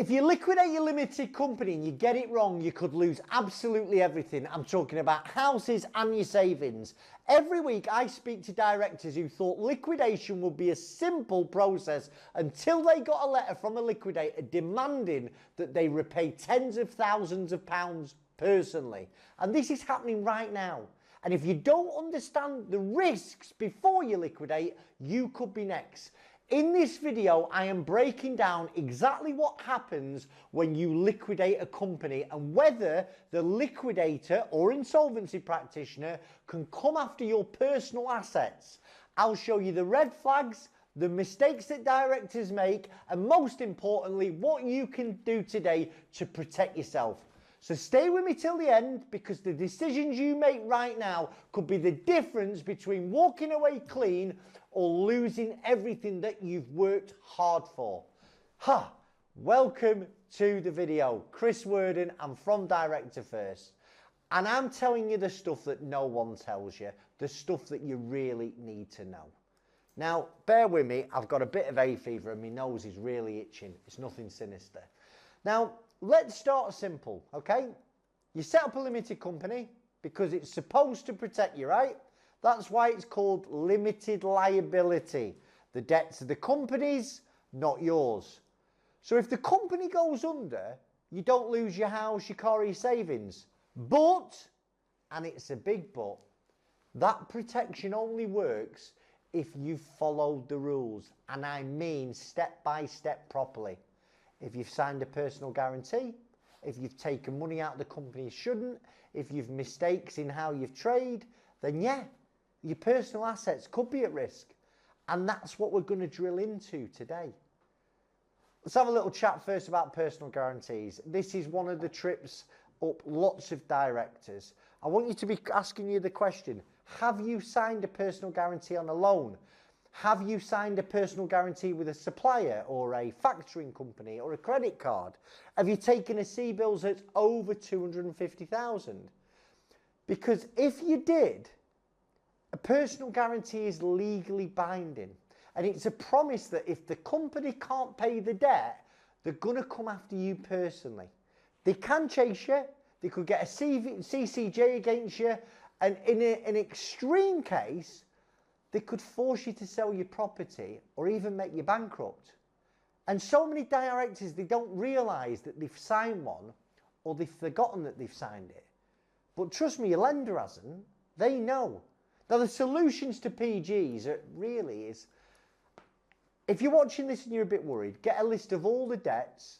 If you liquidate your limited company and you get it wrong, you could lose absolutely everything. I'm talking about houses and your savings. Every week I speak to directors who thought liquidation would be a simple process until they got a letter from a liquidator demanding that they repay tens of thousands of pounds personally. And this is happening right now. And if you don't understand the risks before you liquidate, you could be next. In this video, I am breaking down exactly what happens when you liquidate a company and whether the liquidator or insolvency practitioner can come after your personal assets. I'll show you the red flags, the mistakes that directors make, and most importantly, what you can do today to protect yourself. So stay with me till the end, because the decisions you make right now could be the difference between walking away clean or losing everything that you've worked hard for. Welcome to the video. Chris Worden, I'm from Director First. And I'm telling you the stuff that no one tells you, the stuff that you really need to know. Now, bear with me, I've got a bit of hay fever and my nose is really itching. It's nothing sinister. Now, let's start simple, okay? You set up a limited company because it's supposed to protect you, right? That's why it's called limited liability. The debts are the company's, not yours. So if the company goes under, you don't lose your house, your car, your savings. But, and it's a big but, that protection only works if you've followed the rules. And I mean step by step properly. If you've signed a personal guarantee, if you've taken money out of the company you shouldn't, if you've mistakes in how you've traded, then yeah, your personal assets could be at risk. And that's what we're going to drill into today. Let's have a little chat first about personal guarantees. This is one of the trips up lots of directors. I want you to be asking you the question, have you signed a personal guarantee on a loan? Have you signed a personal guarantee with a supplier or a factoring company or a credit card? Have you taken a C-bills that's over 250,000? Because if you did, a personal guarantee is legally binding. And it's a promise that if the company can't pay the debt, they're going to come after you personally. They can chase you. They could get a CCJ against you. And in an extreme case, they could force you to sell your property or even make you bankrupt. And so many directors, they don't realise that they've signed one or they've forgotten that they've signed it. But trust me, your lender hasn't. They know. Now, the solutions to PGs really is, if you're watching this and you're a bit worried, get a list of all the debts,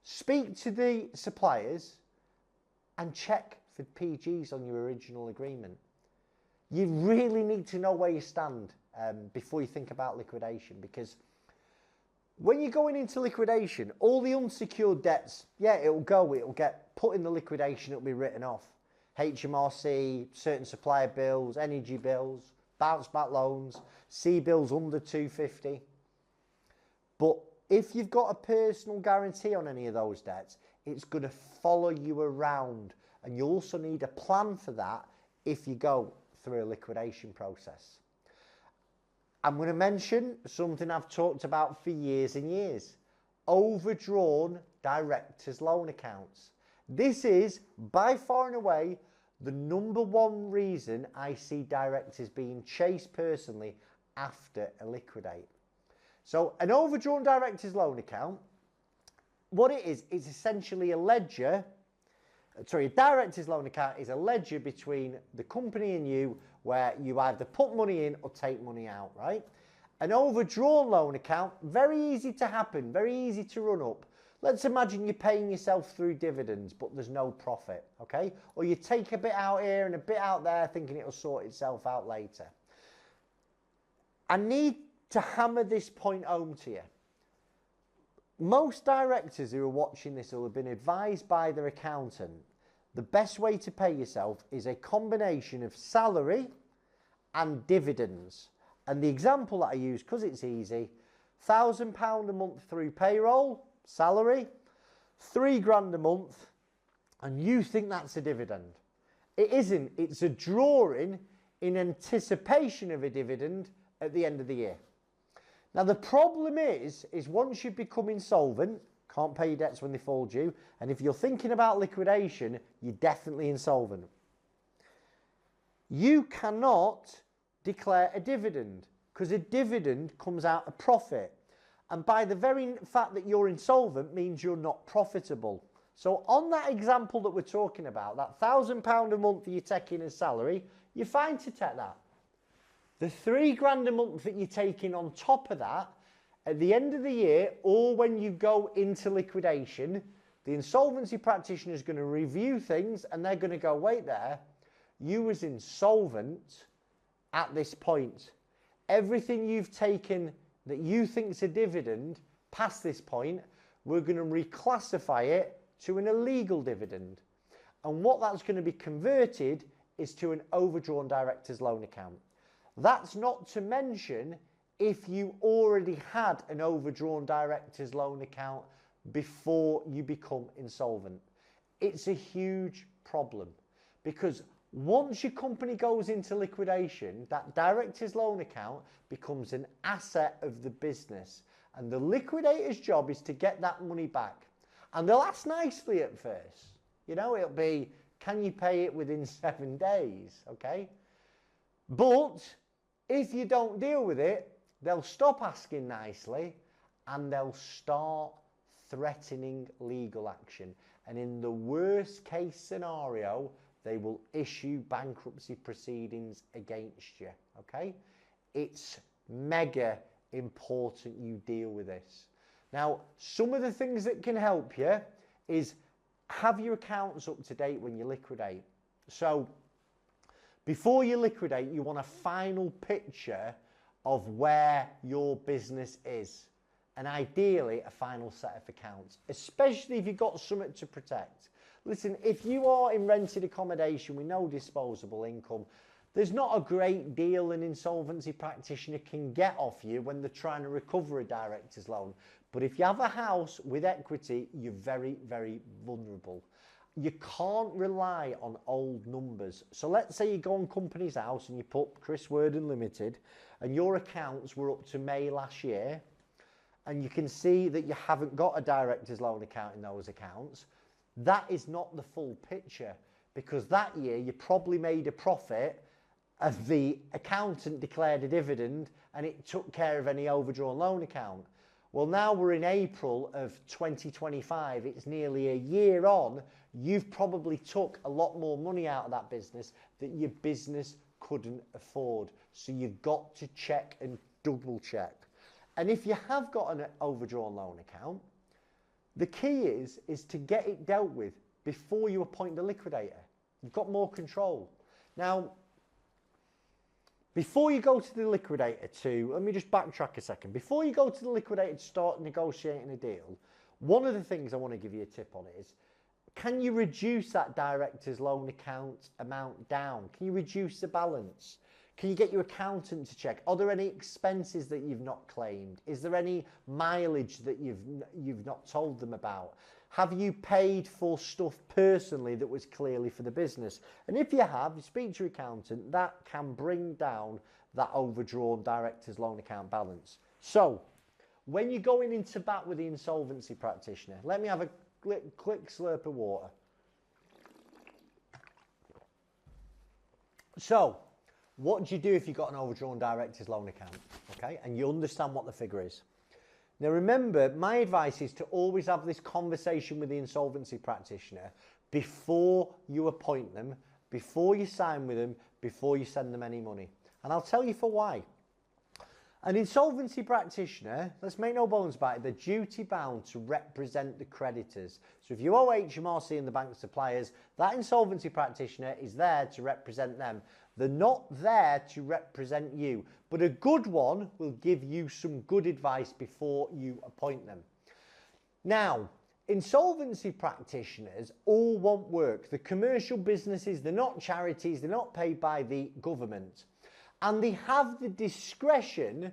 speak to the suppliers, and check for PGs on your original agreement. You really need to know where you stand before you think about liquidation, because when you're going into liquidation, all the unsecured debts, yeah, it'll get put in the liquidation, it'll be written off. HMRC, certain supplier bills, energy bills, Bounceback loans, C-bills under 250. But if you've got a personal guarantee on any of those debts, it's going to follow you around. And you also need a plan for that if you go through a liquidation process. I'm going to mention something I've talked about for years and years. Overdrawn directors' loan accounts. This is by far and away the #1 reason I see directors being chased personally after a liquidate. So an overdrawn director's loan account, what it is essentially a ledger. Sorry, a director's loan account is a ledger between the company and you where you either put money in or take money out, right? An overdrawn loan account, very easy to happen, very easy to run up. Let's imagine you're paying yourself through dividends, but there's no profit, okay? Or you take a bit out here and a bit out there thinking it'll sort itself out later. I need to hammer this point home to you. Most directors who are watching this will have been advised by their accountant the best way to pay yourself is a combination of salary and dividends. And the example that I use, because it's easy, £1,000 a month through payroll, salary, £3,000 a month, and you think that's a dividend. It isn't. It's a drawing in anticipation of a dividend at the end of the year. Now the problem is once you become insolvent, Can't pay your debts when they fall due. And if you're thinking about liquidation, you're definitely insolvent. You cannot declare a dividend because a dividend comes out of profit. And by the very fact that you're insolvent means you're not profitable. So on that example that we're talking about, that £1,000 a month that you're taking as salary, you're fine to take that. The £3,000 a month that you're taking on top of that, at the end of the year, or when you go into liquidation, the insolvency practitioner is going to review things and they're going to go, wait there, you was insolvent at this point. Everything you've taken that you think is a dividend past this point, we're going to reclassify it to an illegal dividend. And what that's going to be converted is to an overdrawn director's loan account. That's not to mention if you already had an overdrawn director's loan account before you become insolvent. It's a huge problem because once your company goes into liquidation, that director's loan account becomes an asset of the business. And the liquidator's job is to get that money back. And they'll ask nicely at first. You know, it'll be, can you pay it within 7 days? Okay? But if you don't deal with it, they'll stop asking nicely and they'll start threatening legal action. And in the worst case scenario, they will issue bankruptcy proceedings against you. Okay? It's mega important you deal with this. Now, some of the things that can help you is have your accounts up to date when you liquidate. So before you liquidate, you want a final picture of where your business is. And ideally, a final set of accounts, especially if you've got something to protect. Listen, if you are in rented accommodation with no disposable income, there's not a great deal an insolvency practitioner can get off you when they're trying to recover a director's loan. But if you have a house with equity, you're very, very vulnerable. You can't rely on old numbers. So let's say you go on Company's House and you put Chris Worden Limited and your accounts were up to May last year and you can see that you haven't got a director's loan account in those accounts. That is not the full picture because that year you probably made a profit as the accountant declared a dividend and it took care of any overdrawn loan account. Well, now we're in April of 2025. It's nearly a year on. You've probably took a lot more money out of that business that your business couldn't afford. So you've got to check and double check. And if you have got an overdrawn loan account, the key is to get it dealt with before you appoint the liquidator. You've got more control. Now, before you go to the liquidator let me just backtrack a second. Before you go to the liquidator to start negotiating a deal, one of the things I want to give you a tip on is, can you reduce that director's loan account amount down? Can you reduce the balance? Can you get your accountant to check? Are there any expenses that you've not claimed? Is there any mileage that you've not told them about? Have you paid for stuff personally that was clearly for the business? And if you have, you speak to your accountant, that can bring down that overdrawn director's loan account balance. So, when you're going into bat with the insolvency practitioner, let me have a quick slurp of water. So, what do you do if you've got an overdrawn director's loan account? Okay, and you understand what the figure is. Now remember, my advice is to always have this conversation with the insolvency practitioner before you appoint them, before you sign with them, before you send them any money. And I'll tell you for why. An insolvency practitioner, let's make no bones about it, they're duty bound to represent the creditors. So if you owe HMRC and the bank suppliers, that insolvency practitioner is there to represent them. They're not there to represent you, but a good one will give you some good advice before you appoint them. Now, insolvency practitioners all want work. The commercial businesses, they're not charities, they're not paid by the government. And they have the discretion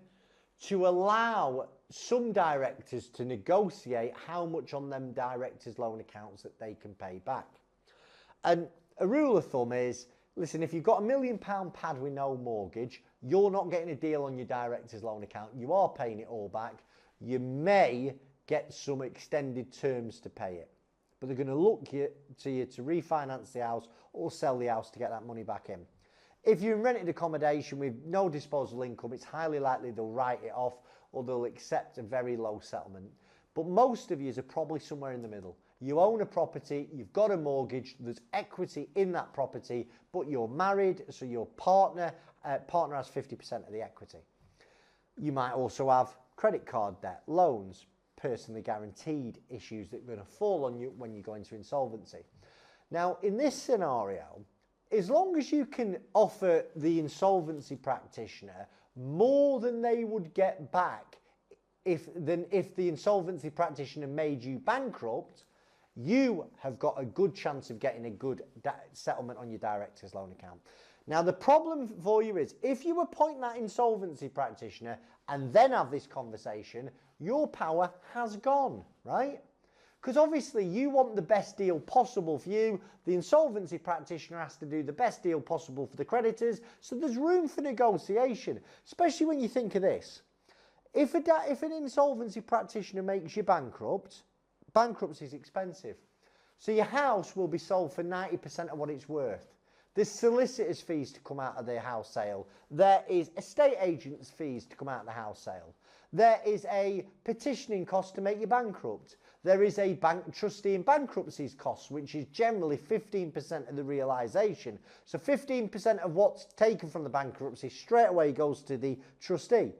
to allow some directors to negotiate how much on them directors' loan accounts that they can pay back. And a rule of thumb is, listen, if you've got £1 million pad with no mortgage, you're not getting a deal on your director's loan account. You are paying it all back. You may get some extended terms to pay it. But they're going to look to you to refinance the house or sell the house to get that money back in. If you're in rented accommodation with no disposable income, it's highly likely they'll write it off or they'll accept a very low settlement. But most of you are probably somewhere in the middle. You own a property, you've got a mortgage, there's equity in that property, but you're married, so your partner has 50% of the equity. You might also have credit card debt, loans, personally guaranteed issues that are going to fall on you when you go into insolvency. Now, in this scenario, as long as you can offer the insolvency practitioner more than they would get back if the insolvency practitioner made you bankrupt, you have got a good chance of getting a good settlement on your director's loan account. Now, the problem for you is if you appoint that insolvency practitioner and then have this conversation, your power has gone, right? Because obviously you want the best deal possible for you. The insolvency practitioner has to do the best deal possible for the creditors. So there's room for negotiation, especially when you think of this. If an insolvency practitioner makes you bankrupt, bankruptcy is expensive. So your house will be sold for 90% of what it's worth. There's solicitors' fees to come out of the house sale. There is estate agents' fees to come out of the house sale. There is a petitioning cost to make you bankrupt. There is a bank trustee and bankruptcies cost, which is generally 15% of the realisation. So 15% of what's taken from the bankruptcy straight away goes to the trustee.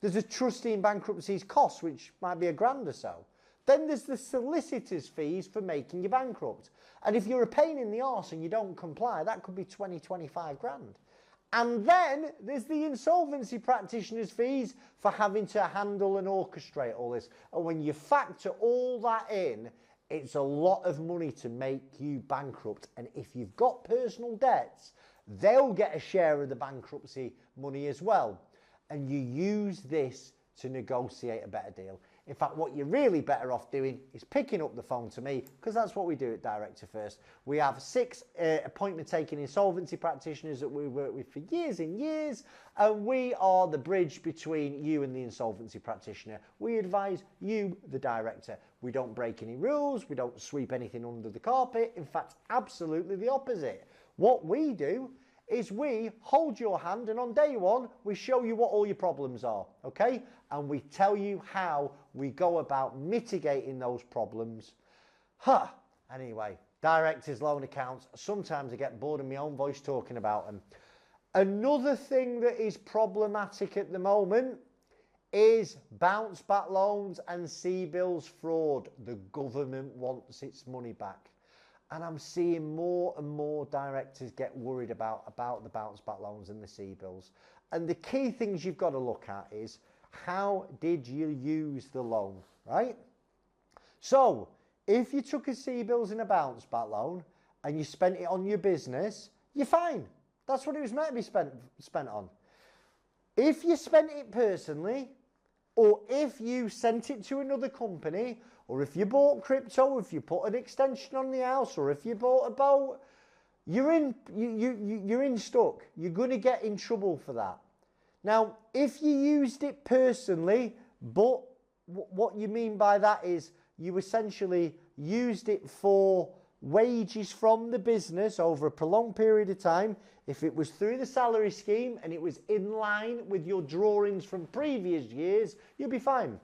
There's a trustee and bankruptcies cost, which might be £1,000 or so. Then there's the solicitor's fees for making you bankrupt. And if you're a pain in the arse and you don't comply, that could be 20, 25 grand. And then there's the insolvency practitioner's fees for having to handle and orchestrate all this. And when you factor all that in, it's a lot of money to make you bankrupt. And if you've got personal debts, they'll get a share of the bankruptcy money as well. And you use this to negotiate a better deal. In fact, what you're really better off doing is picking up the phone to me, because that's what we do at Director First. We have 6 appointment-taking insolvency practitioners that we work with for years and years, and we are the bridge between you and the insolvency practitioner. We advise you, the director. We don't break any rules. We don't sweep anything under the carpet. In fact, absolutely the opposite. What we do is we hold your hand, and on day one, we show you what all your problems are, okay? And we tell you how we go about mitigating those problems. Anyway, directors' loan accounts, sometimes I get bored of my own voice talking about them. Another thing that is problematic at the moment is bounce back loans and C-bills fraud. The government wants its money back. And I'm seeing more and more directors get worried about the bounce back loans and the C-bills. And the key things you've got to look at is, how did you use the loan, right? So, if you took a C-bills and a bounce back loan and you spent it on your business, you're fine. That's what it was meant to be spent on. If you spent it personally, or if you sent it to another company, or if you bought crypto, if you put an extension on the house, or if you bought a boat, you're in stuck. You're going to get in trouble for that. Now, if you used it personally, but what you mean by that is you essentially used it for wages from the business over a prolonged period of time, if it was through the salary scheme and it was in line with your drawings from previous years, you'll be fine.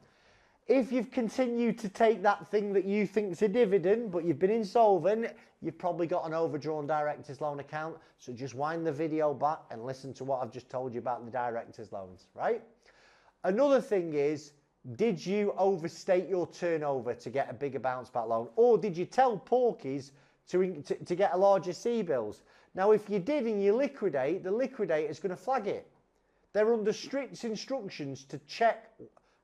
If you've continued to take that thing that you think is a dividend, but you've been insolvent, you've probably got an overdrawn director's loan account. So just wind the video back and listen to what I've just told you about the director's loans, right? Another thing is, did you overstate your turnover to get a bigger bounce back loan? Or did you tell porkies to get a larger C-bills? Now, if you did and you liquidate, the liquidator is going to flag it. They're under strict instructions to check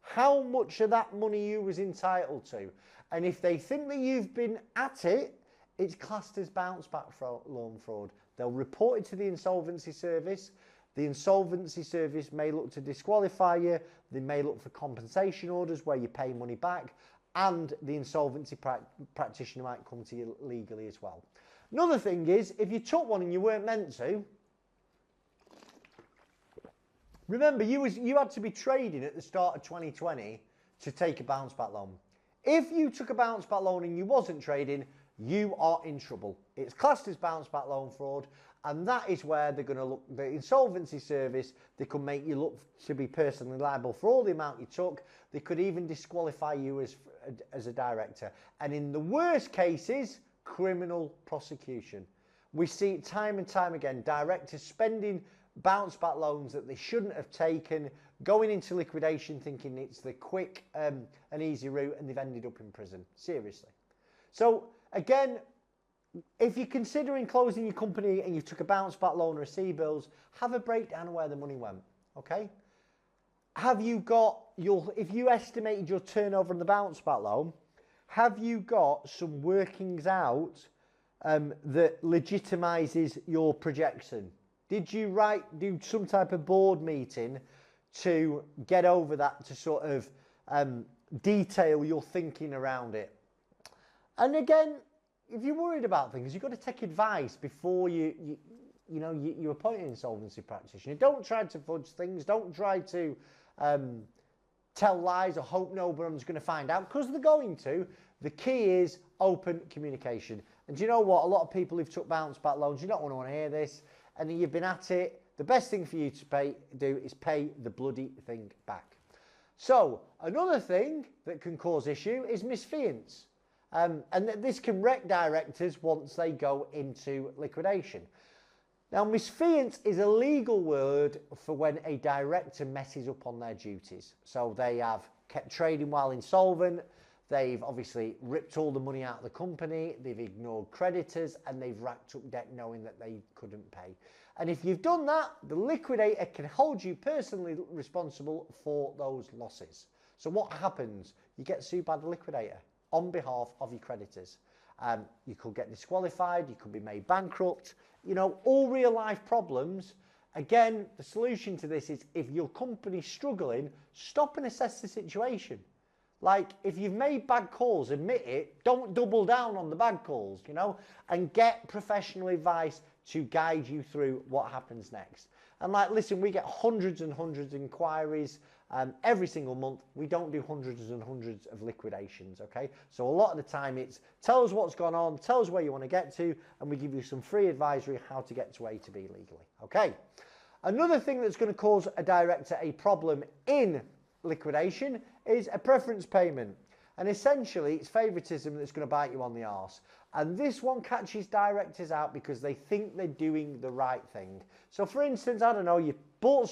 how much of that money you was entitled to. And if they think that you've been at it, it's classed as bounce back loan fraud. They'll report it to the insolvency service. The insolvency service may look to disqualify you. They may look for compensation orders where you pay money back. And the insolvency practitioner might come to you legally as well. Another thing is, if you took one and you weren't meant to, remember, you had to be trading at the start of 2020 to take a bounce back loan. If you took a bounce back loan and you wasn't trading, you are in trouble. It's classed as bounce back loan fraud, and that is where they're going to look, the insolvency service, they could make you look to be personally liable for all the amount you took. They could even disqualify you as a director. And in the worst cases, criminal prosecution. We see it time and time again, directors spending bounce back loans that they shouldn't have taken, going into liquidation thinking it's the quick and easy route, and they've ended up in prison. Seriously. So again, if you're considering closing your company and you took a bounce back loan or a C-bills, have a breakdown of where the money went, okay? Have you got if you estimated your turnover on the bounce back loan, have you got some workings out that legitimizes your projection? Did you do some type of board meeting to get over that, to sort of detail your thinking around it? And again, if you're worried about things, you've got to take advice before you appoint an insolvency practitioner. Don't try to fudge things. Don't try to tell lies or hope nobody's going to find out, because they're going to. The key is open communication. And do you know what? A lot of people who've took bounce back loans, you don't want to hear this, and you've been at it. The best thing for you to do is pay the bloody thing back. So another thing that can cause issue is misfiants. And this can wreck directors once they go into liquidation. Now, misfiance is a legal word for when a director messes up on their duties. So they have kept trading while insolvent, they've obviously ripped all the money out of the company, they've ignored creditors, and they've racked up debt knowing that they couldn't pay. And if you've done that, the liquidator can hold you personally responsible for those losses. So what happens? You get sued by the liquidator on behalf of your creditors. You could get disqualified, you could be made bankrupt, all real life problems. Again, the solution to this is, if your company's struggling, stop and assess the situation. Like, if you've made bad calls, admit it, don't double down on the bad calls, and get professional advice to guide you through what happens next. And listen, we get hundreds and hundreds of inquiries every single month. We don't do hundreds and hundreds of liquidations, okay? So a lot of the time it's tell us what's gone on, tell us where you want to get to, and we give you some free advisory how to get to A to B legally, okay? Another thing that's going to cause a director a problem in liquidation is a preference payment. And essentially, it's favouritism that's going to bite you on the arse. And this one catches directors out because they think they're doing the right thing. So for instance, I don't know, you borrowed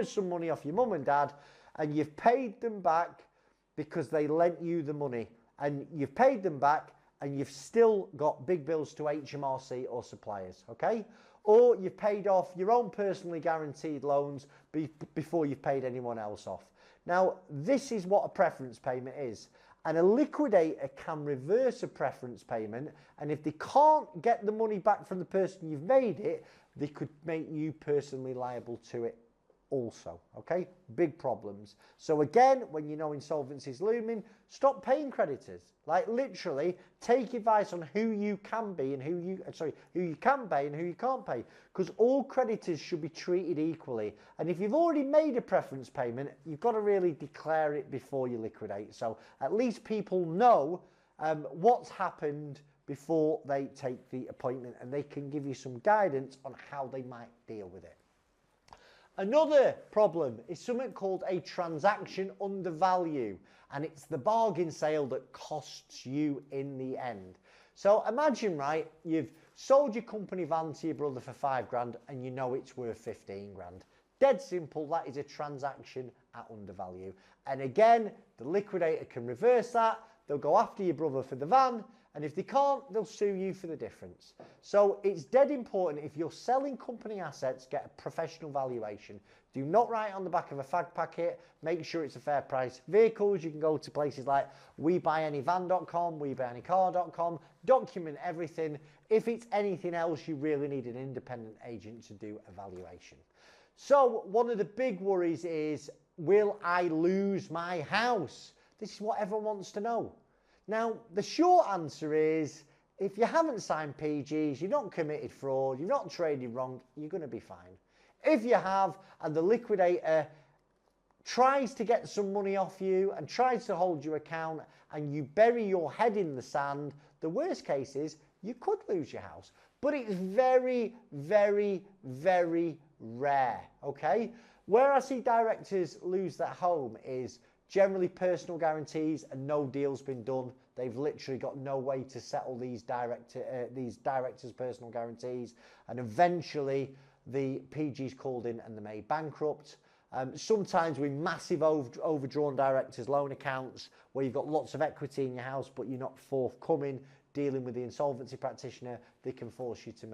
some money off your mum and dad, and you've paid them back because they lent you the money. And you've paid them back, and you've still got big bills to HMRC or suppliers, okay? Or you've paid off your own personally guaranteed loans before you've paid anyone else off. Now, this is what a preference payment is. And a liquidator can reverse a preference payment, and if they can't get the money back from the person you've made it, they could make you personally liable to it also, okay? Big problems. So again, when you know insolvency is looming, stop paying creditors. Like, literally, take advice on who you can be and who you can pay and who you can't pay, because all creditors should be treated equally. And if you've already made a preference payment, you've got to really declare it before you liquidate. So at least people know what's happened before they take the appointment, and they can give you some guidance on how they might deal with it. Another problem is something called a transaction undervalue, and it's the bargain sale that costs you in the end. So imagine, right, you've sold your company van to your brother for 5 grand and you know it's worth 15 grand. Dead simple, that is a transaction at undervalue. And again, the liquidator can reverse that. They'll go after your brother for the van, and if they can't, they'll sue you for the difference. So it's dead important, if you're selling company assets, get a professional valuation. Do not write on the back of a fag packet. Make sure it's a fair price. Vehicles, you can go to places like WeBuyAnyVan.com, WeBuyAnyCar.com. Document everything. If it's anything else, you really need an independent agent to do a valuation. So one of the big worries is, will I lose my house? This is what everyone wants to know. Now, the short answer is, if you haven't signed PGs, you've not committed fraud, you've not traded wrong, you're going to be fine. If you have, and the liquidator tries to get some money off you and tries to hold your account, and you bury your head in the sand, the worst case is you could lose your house. But it's very, very, very rare, okay? Where I see directors lose their home is generally personal guarantees and no deal's been done. They've literally got no way to settle these directors' personal guarantees, and eventually the PG's called in and they're made bankrupt. Sometimes with massive overdrawn directors' loan accounts where you've got lots of equity in your house but you're not forthcoming dealing with the insolvency practitioner, they can force you to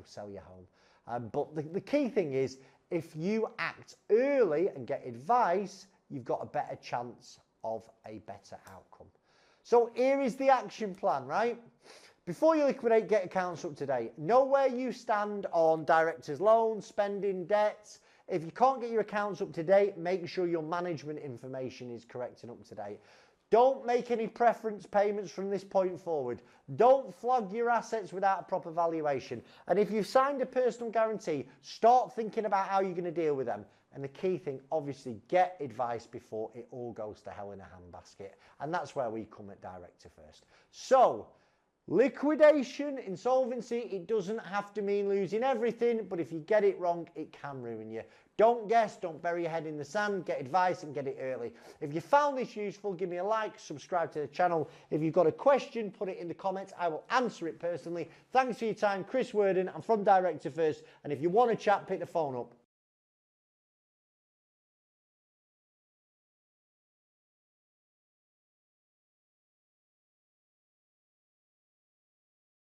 sell your home. But the key thing is, if you act early and get advice, you've got a better chance of a better outcome. So here is the action plan, right? Before you liquidate, get accounts up to date. Know where you stand on directors' loans, spending, debts. If you can't get your accounts up to date, make sure your management information is correct and up to date. Don't make any preference payments from this point forward. Don't flog your assets without a proper valuation. And if you've signed a personal guarantee, start thinking about how you're going to deal with them. And the key thing, obviously, get advice before it all goes to hell in a handbasket. And that's where we come at Director First. So, liquidation, insolvency, it doesn't have to mean losing everything, but if you get it wrong, it can ruin you. Don't guess, don't bury your head in the sand, get advice and get it early. If you found this useful, give me a like, subscribe to the channel. If you've got a question, put it in the comments. I will answer it personally. Thanks for your time. Chris Worden, I'm from Director First, and if you want to chat, pick the phone up.